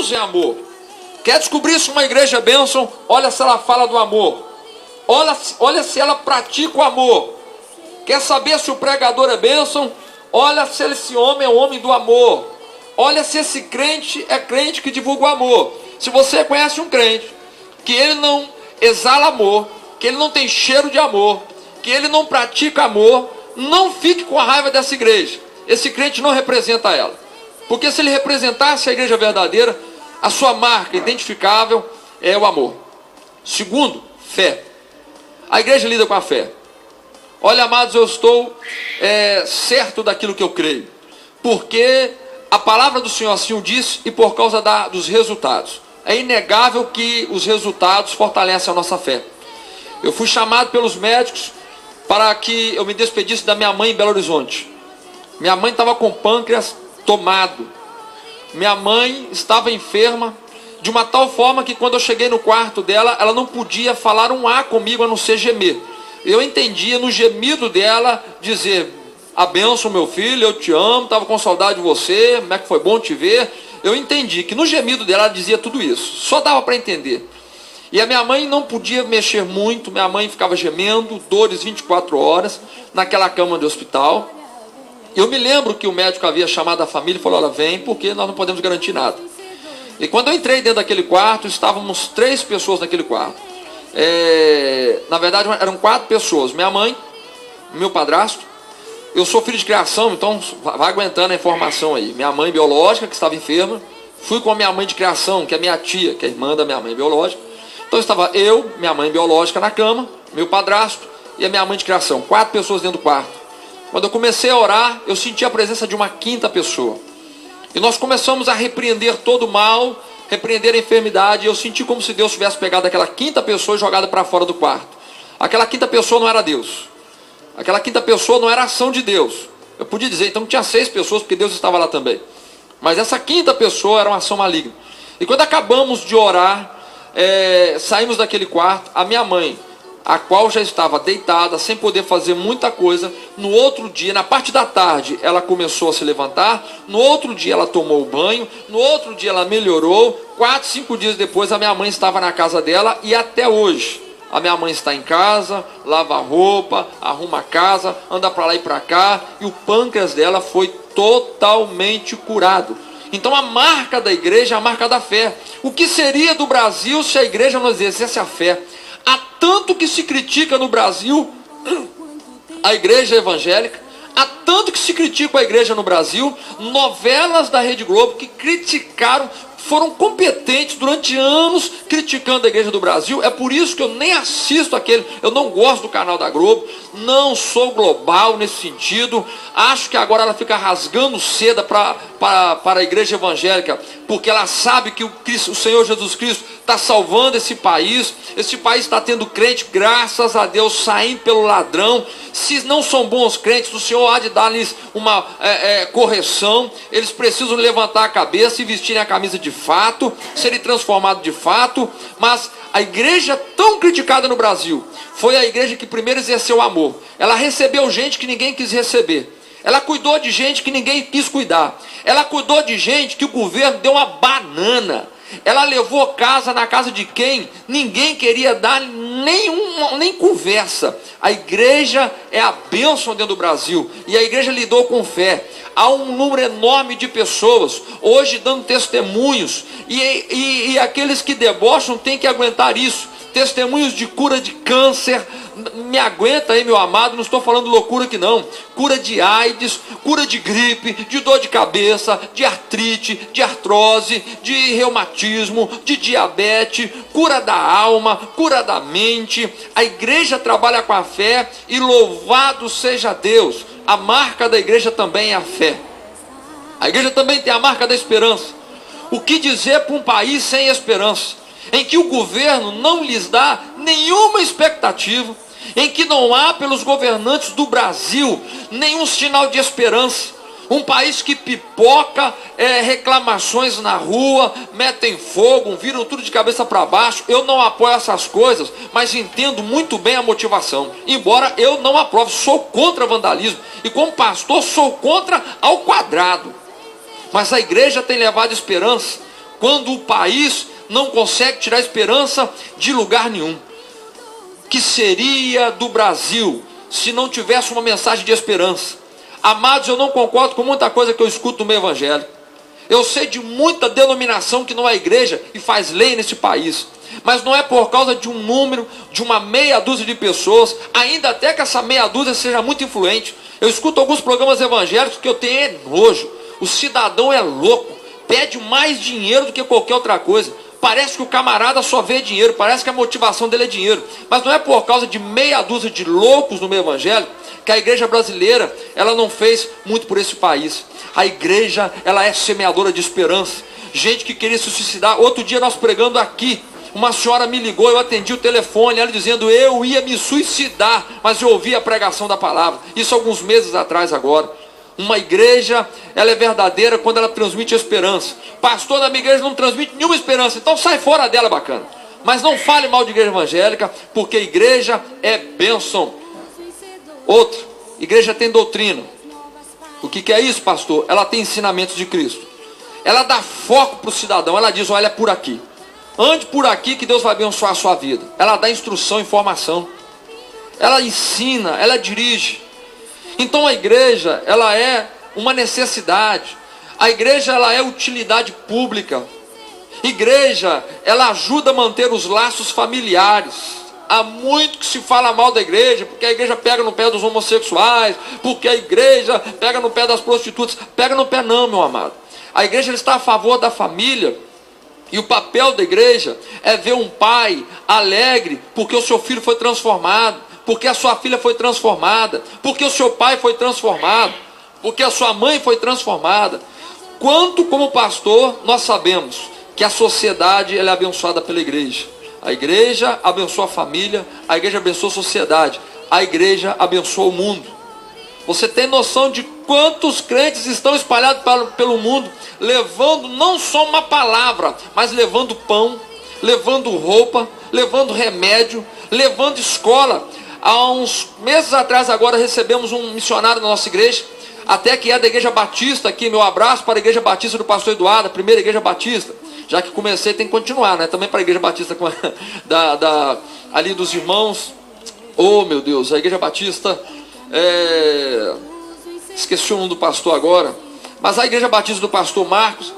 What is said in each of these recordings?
Deus é amor. Quer descobrir se uma igreja é bênção? Olha se ela fala do amor. Olha se ela pratica o amor. Quer saber se o pregador é bênção? Olha se esse homem é um homem do amor. Olha se esse crente é crente que divulga o amor. Se você conhece um crente que ele não exala amor, que ele não tem cheiro de amor, que ele não pratica amor, não fique com a raiva dessa igreja. Esse crente não representa ela. Porque se ele representasse a igreja verdadeira, a sua marca identificável é o amor. Segundo, fé. A igreja lida com a fé. Olha, amados, eu estou certo daquilo que eu creio. Porque a palavra do Senhor assim o disse e por causa dos resultados. É inegável que os resultados fortalecem a nossa fé. Eu fui chamado pelos médicos para que eu me despedisse da minha mãe em Belo Horizonte. Minha mãe estava com pâncreas tomado. Minha mãe estava enferma de uma tal forma que quando eu cheguei no quarto dela, ela não podia falar um A comigo a não ser gemer. Eu entendia no gemido dela dizer: a bênção, meu filho, eu te amo, estava com saudade de você, como é que foi bom te ver. Eu entendi que no gemido dela ela dizia tudo isso, só dava para entender. E a minha mãe não podia mexer muito, minha mãe ficava gemendo, dores 24 horas, naquela cama de hospital. Eu me lembro que o médico havia chamado a família e falou: olha, vem, porque nós não podemos garantir nada. E quando eu entrei dentro daquele quarto, estávamos 3 pessoas naquele quarto. Na verdade eram 4 pessoas, minha mãe, meu padrasto. Eu sou filho de criação, então vai aguentando a informação aí. Minha mãe biológica, que estava enferma. Fui com a minha mãe de criação, que é minha tia, que é irmã da minha mãe biológica. Então estava eu, minha mãe biológica na cama, meu padrasto e a minha mãe de criação. 4 pessoas dentro do quarto. Quando eu comecei a orar, eu senti a presença de uma 5ª pessoa. E nós começamos a repreender todo o mal, repreender a enfermidade. E eu senti como se Deus tivesse pegado aquela 5ª pessoa e jogado para fora do quarto. Aquela 5ª pessoa não era Deus. Aquela 5ª pessoa não era ação de Deus. Eu podia dizer, então tinha 6 pessoas, porque Deus estava lá também. Mas essa 5ª pessoa era uma ação maligna. E quando acabamos de orar, saímos daquele quarto, a minha mãe, a qual já estava deitada, sem poder fazer muita coisa, no outro dia, na parte da tarde, ela começou a se levantar, no outro dia ela tomou o banho, no outro dia ela melhorou, 4, 5 dias depois a minha mãe estava na casa dela, e até hoje, a minha mãe está em casa, lava a roupa, arruma a casa, anda para lá e para cá, e o pâncreas dela foi totalmente curado. Então a marca da igreja é a marca da fé. O que seria do Brasil se a igreja não exercesse a fé? Há tanto que se critica no Brasil a igreja evangélica, há tanto que se critica a igreja no Brasil, novelas da Rede Globo que criticaram, foram competentes durante anos criticando a igreja do Brasil. É por isso que eu nem assisto aquele, eu não gosto do canal da Globo, não sou global nesse sentido. Acho que agora ela fica rasgando seda para a igreja evangélica, porque ela sabe que o Senhor Jesus Cristo está salvando esse país está tendo crente, graças a Deus, saindo pelo ladrão. Se não são bons crentes, o Senhor há de dar-lhes uma correção. Eles precisam levantar a cabeça e vestirem a camisa de fato, serem transformados de fato. Mas a igreja tão criticada no Brasil foi a igreja que primeiro exerceu o amor. Ela recebeu gente que ninguém quis receber. Ela cuidou de gente que ninguém quis cuidar. Ela cuidou de gente que o governo deu uma banana. Ela levou casa na casa de quem ninguém queria dar nem conversa. A igreja é a bênção dentro do Brasil. E a igreja lidou com fé. Há um número enorme de pessoas hoje dando testemunhos. E aqueles que debocham têm que aguentar isso. Testemunhos de cura de câncer. Me aguenta aí, meu amado, não estou falando loucura aqui não. Cura de AIDS, cura de gripe, de dor de cabeça, de artrite, de artrose, de reumatismo, de diabetes, cura da alma, cura da mente. A igreja trabalha com a fé e louvado seja Deus. A marca da igreja também é a fé. A igreja também tem a marca da esperança. O que dizer para um país sem esperança? Em que o governo não lhes dá nenhuma expectativa, em que não há pelos governantes do Brasil nenhum sinal de esperança. Um país que pipoca reclamações na rua, metem fogo, viram tudo de cabeça para baixo. Eu não apoio essas coisas, mas entendo muito bem a motivação. Embora eu não aprove, sou contra vandalismo. E como pastor sou contra ao quadrado. Mas a igreja tem levado esperança. quando o país não consegue tirar esperança de lugar nenhum. Que seria do Brasil se não tivesse uma mensagem de esperança? Amados, eu não concordo com muita coisa que eu escuto no meio evangélico. Eu sei de muita denominação que não é igreja e faz lei nesse país, mas não é por causa de um número, de uma meia dúzia de pessoas, ainda até que essa meia dúzia seja muito influente. Eu escuto alguns programas evangélicos que eu tenho nojo. O cidadão é louco, pede mais dinheiro do que qualquer outra coisa. Parece que o camarada só vê dinheiro, parece que a motivação dele é dinheiro. Mas não é por causa de meia dúzia de loucos no meio evangélico que a igreja brasileira, ela não fez muito por esse país. A igreja, ela é semeadora de esperança. Gente que queria se suicidar. Outro dia nós pregando aqui, uma senhora me ligou, eu atendi o telefone, ela dizendo, eu ia me suicidar, mas eu ouvi a pregação da palavra. Isso alguns meses atrás agora. Uma igreja, ela é verdadeira quando ela transmite esperança. Pastor da minha igreja não transmite nenhuma esperança, então sai fora dela, bacana. Mas não fale mal de igreja evangélica, porque igreja é bênção. Outra, igreja tem doutrina. O que é isso, pastor? Ela tem ensinamentos de Cristo. Ela dá foco para o cidadão, ela diz, olha, é por aqui. Ande por aqui que Deus vai abençoar a sua vida. Ela dá instrução, informação. Ela ensina, ela dirige. Então a igreja, ela é uma necessidade. A igreja, ela é utilidade pública. Igreja, ela ajuda a manter os laços familiares. Há muito que se fala mal da igreja, porque a igreja pega no pé dos homossexuais, porque a igreja pega no pé das prostitutas. Pega no pé não, meu amado. A igreja, ela está a favor da família. E o papel da igreja é ver um pai alegre porque o seu filho foi transformado, porque a sua filha foi transformada, porque o seu pai foi transformado, porque a sua mãe foi transformada. Quanto como pastor nós sabemos que a sociedade ela é abençoada pela igreja. A igreja abençoa a família, a igreja abençoa a sociedade, a igreja abençoa o mundo. Você tem noção de quantos crentes estão espalhados pelo mundo, levando não só uma palavra, mas levando pão, levando roupa, levando remédio, levando escola. Há uns meses atrás agora recebemos um missionário na nossa igreja, até que é da Igreja Batista aqui, meu abraço para a Igreja Batista do pastor Eduardo, a primeira Igreja Batista. Já que comecei, tem que continuar, né? Também para a Igreja Batista ali dos irmãos. Oh, meu Deus, a Igreja Batista, esqueci o nome do pastor agora, mas a Igreja Batista do pastor Marcos,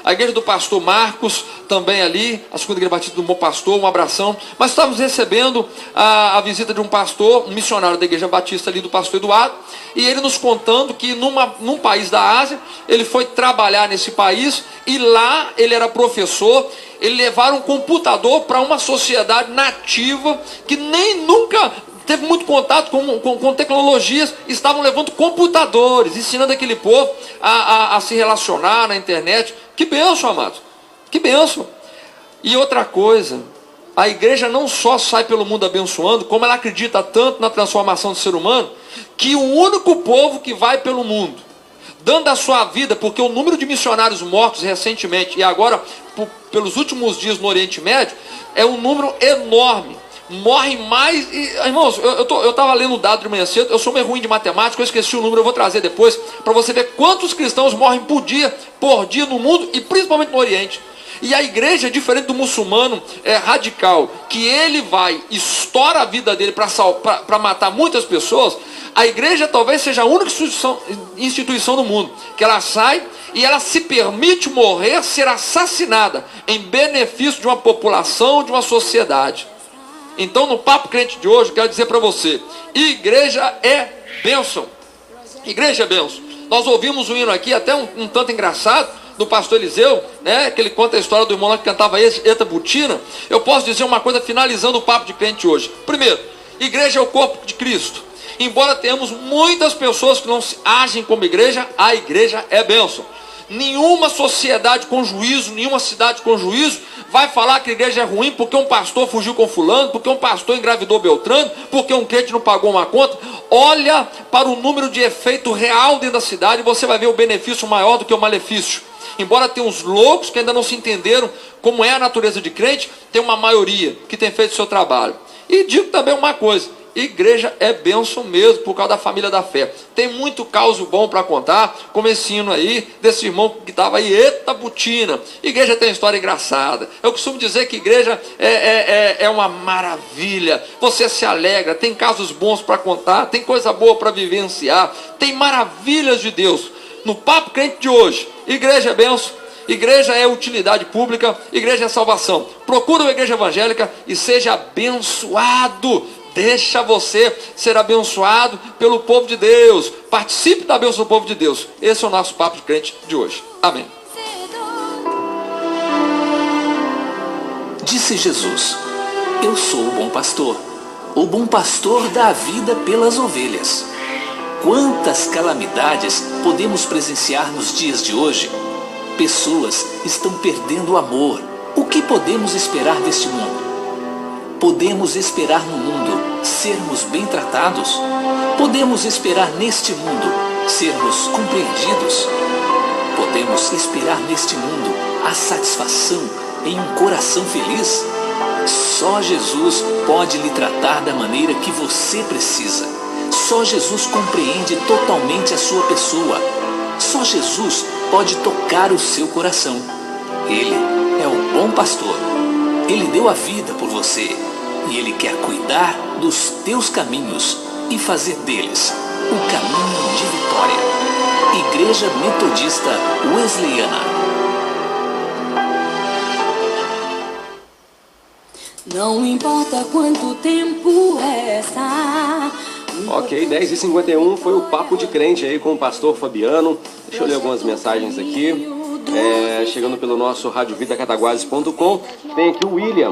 a igreja do pastor Marcos, também ali, a segunda igreja batista do meu pastor, um abração. Mas estávamos recebendo a visita de um pastor, um missionário da igreja batista ali do pastor Eduardo, e ele nos contando que num país da Ásia, ele foi trabalhar nesse país, e lá ele era professor. Ele levaram um computador para uma sociedade nativa, que nem nunca teve muito contato com tecnologias, estavam levando computadores, ensinando aquele povo a se relacionar na internet. Que bênção, amados, que bênção. E outra coisa, a igreja não só sai pelo mundo abençoando, como ela acredita tanto na transformação do ser humano, que o único povo que vai pelo mundo, dando a sua vida, porque o número de missionários mortos recentemente, e agora pelos últimos dias no Oriente Médio, é um número enorme. Morrem mais, irmãos, eu estava lendo o dado de manhã cedo, eu sou meio ruim de matemática, eu esqueci o número, eu vou trazer depois, para você ver quantos cristãos morrem por dia no mundo, e principalmente no Oriente. E a igreja é diferente do muçulmano radical, que ele vai, estoura a vida dele para matar muitas pessoas. A igreja talvez seja a única instituição no mundo, que ela sai e ela se permite morrer, ser assassinada, em benefício de uma população, de uma sociedade. Então, no Papo Crente de hoje, eu quero dizer para você, igreja é bênção. Igreja é bênção. Nós ouvimos um hino aqui, até um tanto engraçado, do pastor Eliseu, né, que ele conta a história do irmão lá que cantava Eta Butina. Eu posso dizer uma coisa finalizando o Papo de Crente hoje. Primeiro, igreja é o corpo de Cristo. Embora tenhamos muitas pessoas que não agem como igreja, a igreja é bênção. Nenhuma sociedade com juízo, nenhuma cidade com juízo vai falar que a igreja é ruim porque um pastor fugiu com fulano, porque um pastor engravidou Beltrano, porque um crente não pagou uma conta. Olha para o número de efeito real dentro da cidade e você vai ver o benefício maior do que o malefício. Embora tenha uns loucos que ainda não se entenderam como é a natureza de crente, tem uma maioria que tem feito o seu trabalho. E digo também uma coisa, igreja é bênção mesmo, por causa da família da fé. Tem muito caos bom para contar, como esse hino aí, desse irmão que estava aí, eita butina. Igreja tem história engraçada. Eu costumo dizer que igreja é uma maravilha. Você se alegra, tem casos bons para contar, tem coisa boa para vivenciar, tem maravilhas de Deus. No Papo Crente de hoje, igreja é bênção, igreja é utilidade pública, igreja é salvação. Procura uma igreja evangélica e seja abençoado. Deixa você ser abençoado pelo povo de Deus. Participe da bênção do povo de Deus. Esse é o nosso Papo de Crente de hoje. Amém. Disse Jesus: eu sou o bom pastor dá a vida pelas ovelhas. Quantas calamidades podemos presenciar nos dias de hoje? Pessoas estão perdendo o amor. O que podemos esperar deste mundo? Podemos esperar no mundo sermos bem tratados? Podemos esperar neste mundo sermos compreendidos? Podemos esperar neste mundo a satisfação em um coração feliz? Só Jesus pode lhe tratar da maneira que você precisa. Só Jesus compreende totalmente a sua pessoa. Só Jesus pode tocar o seu coração. Ele é o bom pastor. Ele deu a vida por você e Ele quer cuidar dos teus caminhos e fazer deles o caminho de vitória. Igreja Metodista Wesleyana. Não importa quanto tempo resta. Ok, 10h51 foi o Papo de Crente aí com o pastor Fabiano. Deixa eu ler algumas mensagens aqui. Chegando pelo nosso radiovida.cataguases.com. Tem aqui o William.